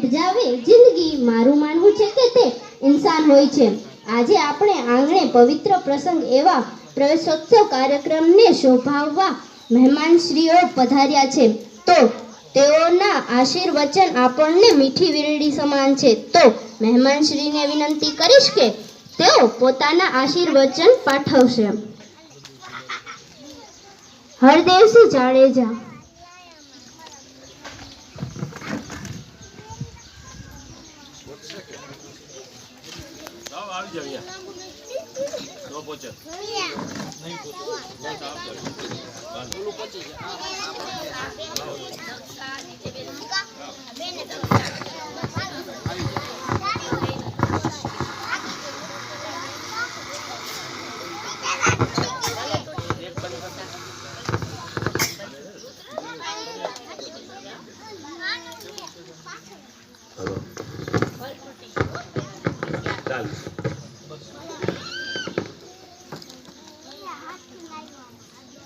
ઉપજાવે જિંદગી, મારું માનવું છે કે તે ઇન્સાન હોય છે. આજે આપણે આંગણે પવિત્ર પ્રસંગ એવા પ્રવેશોત્સવ કાર્યક્રમને શોભાવવા મહેમાનશ્રીઓ પધાર્યા છે. તો તેઓના આશીર્વચન આપણને મીઠી વીરડી સમાન છે. તો મહેમાનશ્રીને વિનંતી કરીશ કે તેઓ પોતાના આશીર્વચન પાઠવશે. હરદેવસિંહ જાડેજા.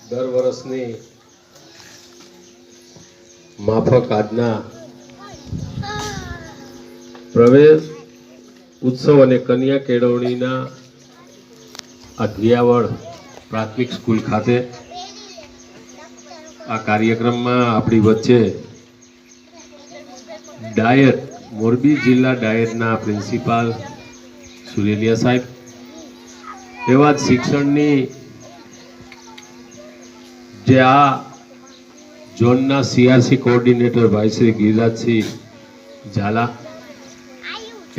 દર વર્ષની માફક આજના પ્રવેશ ઉત્સવ અને કન્યા કેળવણીના અધ્યાવળ પ્રાથમિક સ્કૂલ ખાતે આ કાર્યક્રમમાં આપણી વચ્ચે ડાયટ મોરબી જિલ્લા ડાયટના પ્રિન્સિપાલ સુરેલિયા સાહેબ, એવા જ શિક્ષણની જે આ ઝોનના સીઆરસી કોઓર્ડિનેટર ભાઈ શ્રી ગિરિરાજસિંહ ઝાલા,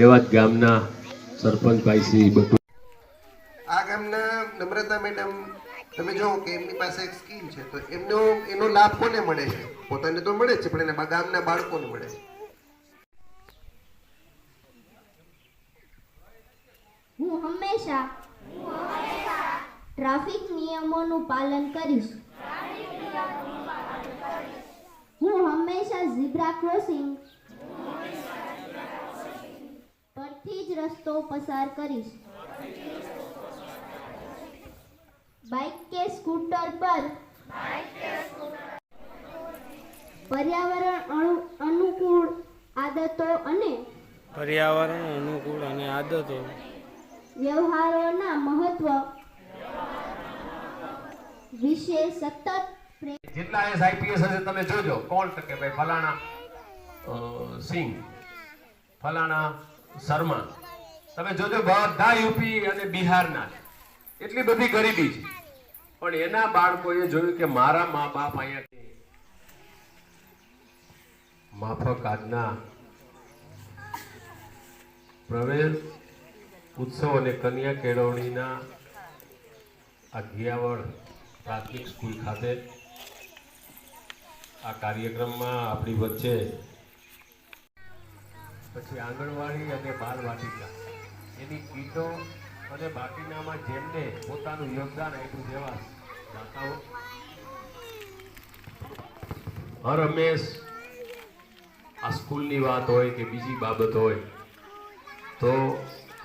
એવા જ ગામના સરપંચ ભાઈ શ્રી બટુ. આ ગામના નમ્રતા મેડમ, તમે જો કે એમની પાસે એક સ્કીમ છે, તો એનો લાભ કોને મળે છે? પોતાને તો મળે છે, પણ એના ગામના બાળકોને મળે છે. હું હંમેશા ટ્રાફિક નિયમોનું પાલન કરીશ. હું હંમેશા ઝીબ્રા ક્રોસિંગ પરથી જ રસ્તો પસાર કરીશ. બાઇક કે સ્કૂટર પર પર્યાવરણ અનુકૂળ આદતો અને વ્યવહારોના મહત્વ વિશે સતત જેટલા આઈપીએસ હશે તમે જોજો કોણ ટકે ભાઈ ફલાણા સિંહ, ફલાણા શર્મા, તમે જોજો બધા યુપી અને બિહારના. એટલી બધી ગરીબી છે, પણ એના બાળકોએ જોયું કે મારા મા બાપ અહીંયા માફક આજના પ્રવેશ ઉત્સવ અને કન્યા કેળવણીના અધ્યાવળ પ્રાથમિક સ્કૂલ ખાતે આ કાર્યક્રમમાં આપણી વચ્ચે પછી આંગણવાડી અને બાલવાટિકા એની કીટો અને બાકીનામાં જેમને પોતાનું યોગદાન આપ્યું જેવા દાતાઓ હર હંમેશ આ સ્કૂલની વાત હોય કે બીજી બાબત હોય તો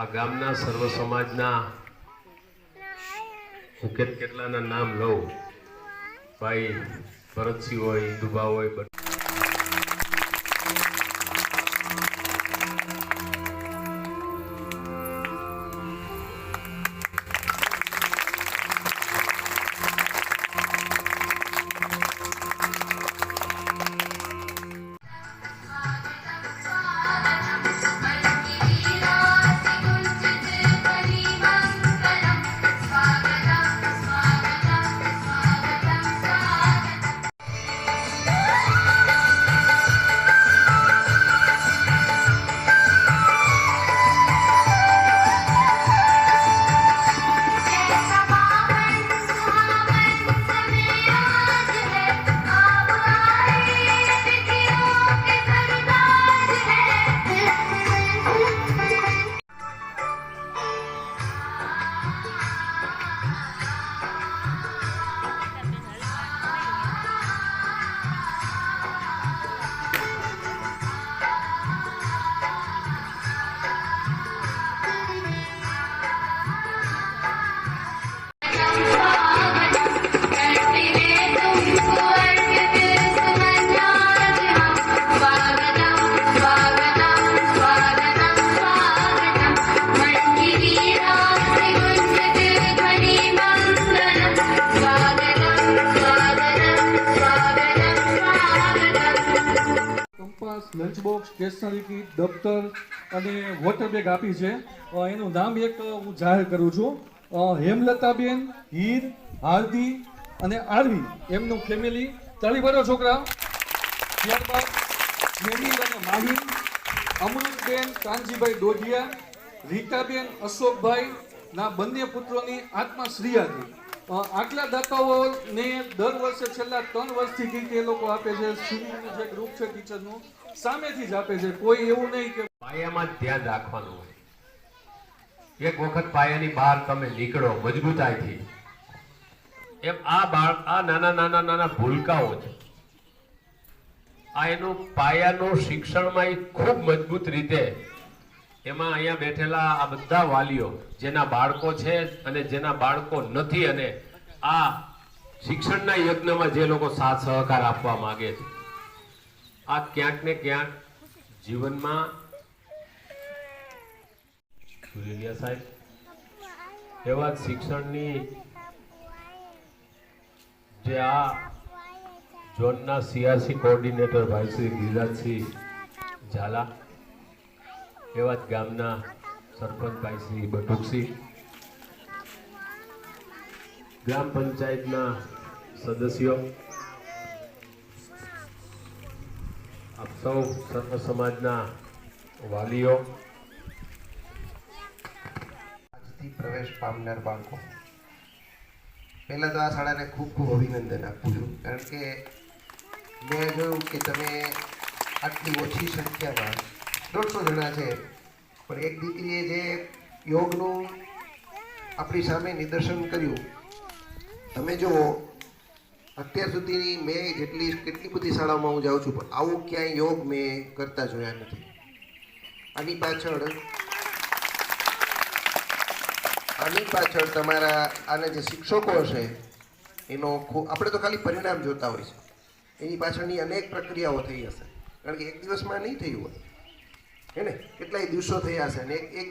આ ગામના સર્વ સમાજના હું કેટલાના નામ લઉં, ભાઈ ભરતસિંહ હોય, ઇન્દુબા હોય, શાળામાં લંચ બોક્સ, સ્ટેશનરી કીટ, દફતર અને વોટર બેગ આપી છે. એનું નામ એક હું જાહેર કરું છું. હેમલતાબેન, હીર, હાર્દી અને આરવી એમનું ફેમિલી. તાળી પાડો છોકરા. ત્યારબાદ મેનિલ અને માહિન, અમૃતબેન કાનજીભાઈ ડોઢિયા, રીટાબેન અશોકભાઈ ના બંને પુત્રોની આત્મા શ્રીયાદી. આટલા દાતાઓને દર વર્ષે છેલ્લા 3 વર્ષથી કીટ એ લોકો આપે છે. સ્વિમિંગનું જે ગ્રુપ છે ટીચરનું સામેથી જ આપે છે. કોઈ એવું નહીં કે પાયામાં જ ધ્યાન રાખવાનું હોય. એક વખત પાયાની બહાર તમે નીકળો મજબૂતાઈથી, એમ આ નાના ભૂલકાઓ છે. આ એનું પાયાનું શિક્ષણમાં એ ખૂબ મજબૂત રીતે એમાં અહીંયા બેઠેલા આ બધા વાલીઓ જેના બાળકો છે અને જેના બાળકો નથી, અને આ શિક્ષણના યજ્ઞમાં જે લોકો સાથ સહકાર આપવા માંગે છે, આ ક્યાંક ને ક્યાંક જીવનમાં સુરેલિયા સાહેબ એવા શિક્ષણની જે આ ઝોનના સીઆરસી કોઓર્ડિનેટર ભાઈ શ્રી ગિરિરાજસિંહ ઝાલા, એવા જ ગામના સરપંચ ભાઈ શ્રી બટુકસિંહ, ગ્રામ પંચાયતના સદસ્યો, આપ સૌ સર્વ સમાજના વાલીઓ, આજથી પ્રવેશ પામનાર બાળકો, પહેલાં તો આ શાળાને ખૂબ ખૂબ અભિનંદન આપું છું. કારણ કે મેં જોયું કે તમે આટલી ઓછી સંખ્યામાં 150 જણા છે, પણ એક દીકરીએ જે યોગનું આપણી સામે નિદર્શન કર્યું. તમે જુઓ, અત્યાર સુધીની મેં કેટલી બધી શાળાઓમાં હું જાઉં છું, પણ આવું ક્યાંય યોગ મેં કરતા જોયા નથી. આની પાછળ તમારા આના જે શિક્ષકો હશે એનો આપણે તો ખાલી પરિણામ જોતા હોય છે, એની પાછળની અનેક પ્રક્રિયાઓ થઈ હશે. કારણ કે એક દિવસમાં નહીં થયું હોય, હે ને? કેટલાય દિવસો થયા હશે ને એક